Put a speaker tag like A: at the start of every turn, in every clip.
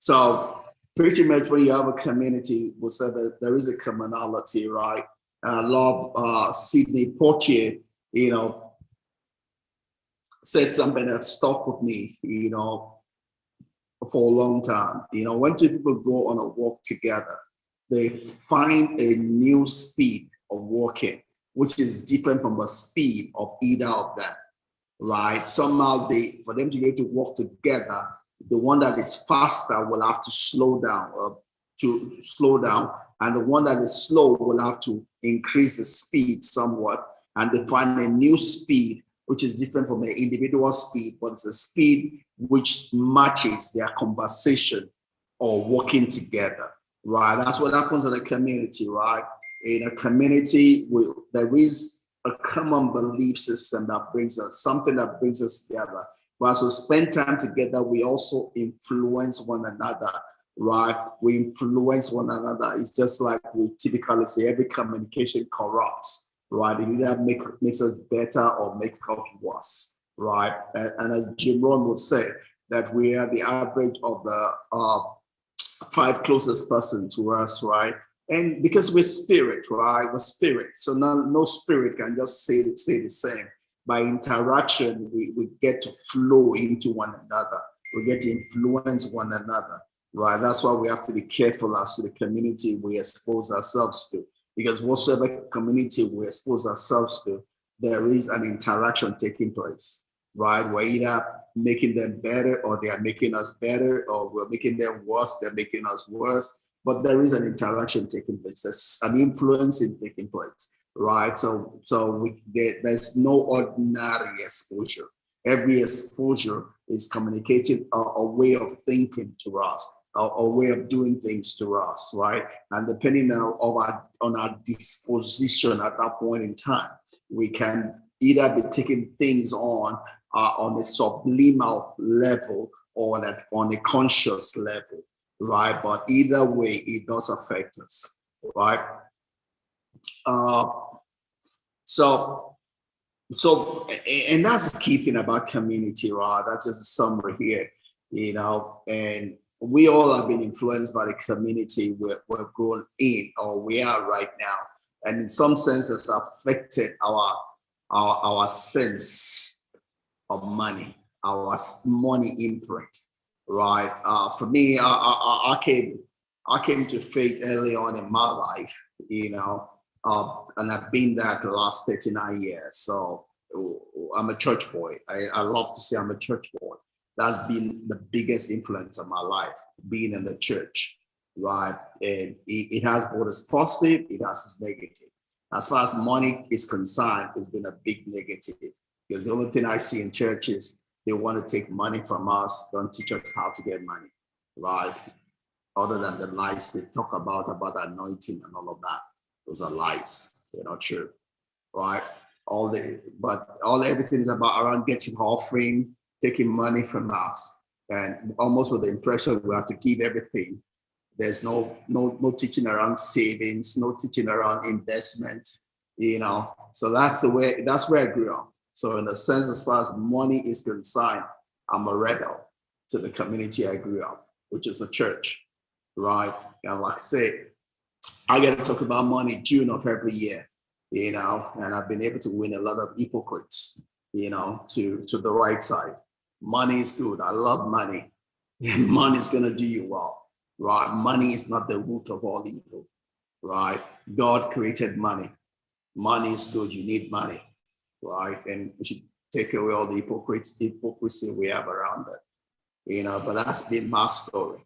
A: So pretty much when you have a community, we'll say that there is a commonality, right? And I love Sidney Poitier, you know, said something that stuck with me, you know, for a long time. You know, when two people go on a walk together, they find a new speed of walking, which is different from the speed of either of them, right? Somehow for them to be able to walk together, the one that is faster will have to slow down, and the one that is slow will have to increase the speed somewhat, and they find a new speed which is different from an individual speed, but it's a speed which matches their conversation or working together, right? That's what happens in a community, right? In a community, there is a common belief system that brings us, something that brings us together. But as we spend time together, we also influence one another, right? We influence one another. It's just like we typically say, every communication corrupts, right? It either makes us better or makes us worse, right? And as Jim Rohn would say, that we are the average of the 5 closest person to us, right? And because we're spirit, right? We're spirit. So no spirit can just stay the same. By interaction, we get to flow into one another. We get to influence one another, right? That's why we have to be careful as to the community we expose ourselves to. Because whatsoever community we expose ourselves to, there is an interaction taking place, right? We're either making them better or they are making us better, or we're making them worse, they're making us worse. But there is an interaction taking place. There's an influencing taking place, right? So there's no ordinary exposure. Every exposure is communicating a way of thinking to us, a way of doing things to us, right? And depending on our disposition at that point in time, we can either be taking things on a subliminal level or that on a conscious level, right? But either way, it does affect us, right? So, and that's the key thing about community, right? That's just a summary here, you know, and we all have been influenced by the community we're grown in or we are right now. And in some sense, it's affected our sense of money, our money imprint, right? For me, I came to faith early on in my life, you know, and I've been there the last 39 years. So I'm a church boy. I love to say I'm a church boy. That's been the biggest influence of my life, being in the church, right? And it has both its positive, it has its negative. As far as money is concerned, it's been a big negative. Because the only thing I see in churches, they want to take money from us, don't teach us how to get money, right? Other than the lies they talk about anointing and all of that. Those are lies. They're not true, right? Everything is about around getting offering, taking money from us, and almost with the impression we have to give everything. There's no teaching around savings, no teaching around investment, you know. So that's where I grew up. So in a sense, as far as money is concerned, I'm a rebel to the community I grew up, which is a church, right? And like I say, I get to talk about money June of every year, you know, and I've been able to win a lot of hypocrites, you know, to the right side. Money is good. I love money. And money is going to do you well, right? Money is not the root of all evil, right? God created money. Money is good. You need money, right? And we should take away all the hypocrisy we have around it, you know, but that's been my story,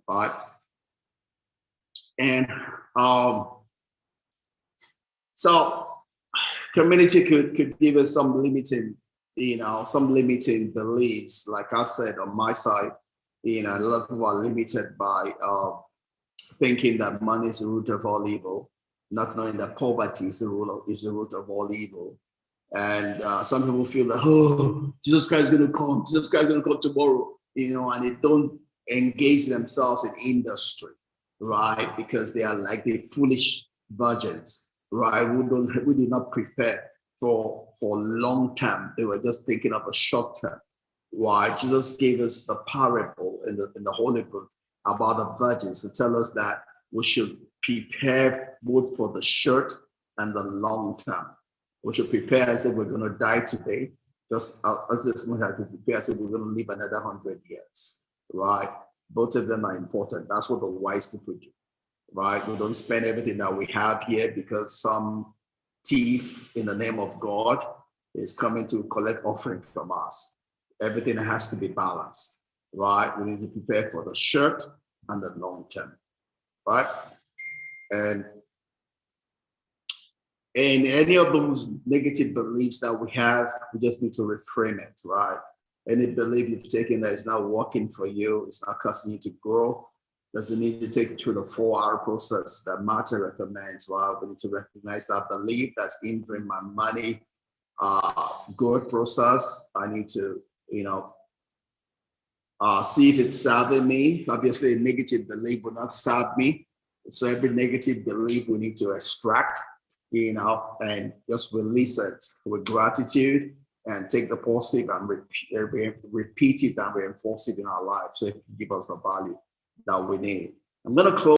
A: right? And so community could give us some limiting, you know, some limiting beliefs. Like I said, on my side, you know, a lot of people are limited by thinking that money is the root of all evil, not knowing that poverty is the root of all evil. And some people feel that, oh, Jesus Christ is going to come. Jesus Christ is going to come tomorrow, you know, and they don't engage themselves in industry, right? Because they are like the foolish virgins, right? We did not prepare for long term. They were just thinking of a short term. Why? Jesus gave us the parable in the Holy Book about the virgins to tell us that we should prepare both for the short and the long term. We should prepare as if we're going to die today, just as much as we prepare as if we're going to live another 100 years, right? Both of them are important. That's what the wise people do, right? We don't spend everything that we have here because some thief in the name of God is coming to collect offering from us. Everything has to be balanced, right? We need to prepare for the short and the long term, right? And any of those negative beliefs that we have, we just need to reframe it, right? Any belief you've taken that is not working for you, it's not causing you to grow, doesn't need to take you through the 4-hour process that Martin recommends, right? We need to recognize that belief that's hindering my money growth process. I need to, see if it's serving me. Obviously, a negative belief will not serve me. So every negative belief we need to extract, and just release it with gratitude and take the positive and repeat it and reinforce it in our lives so it can give us the value that we need. I'm going to close.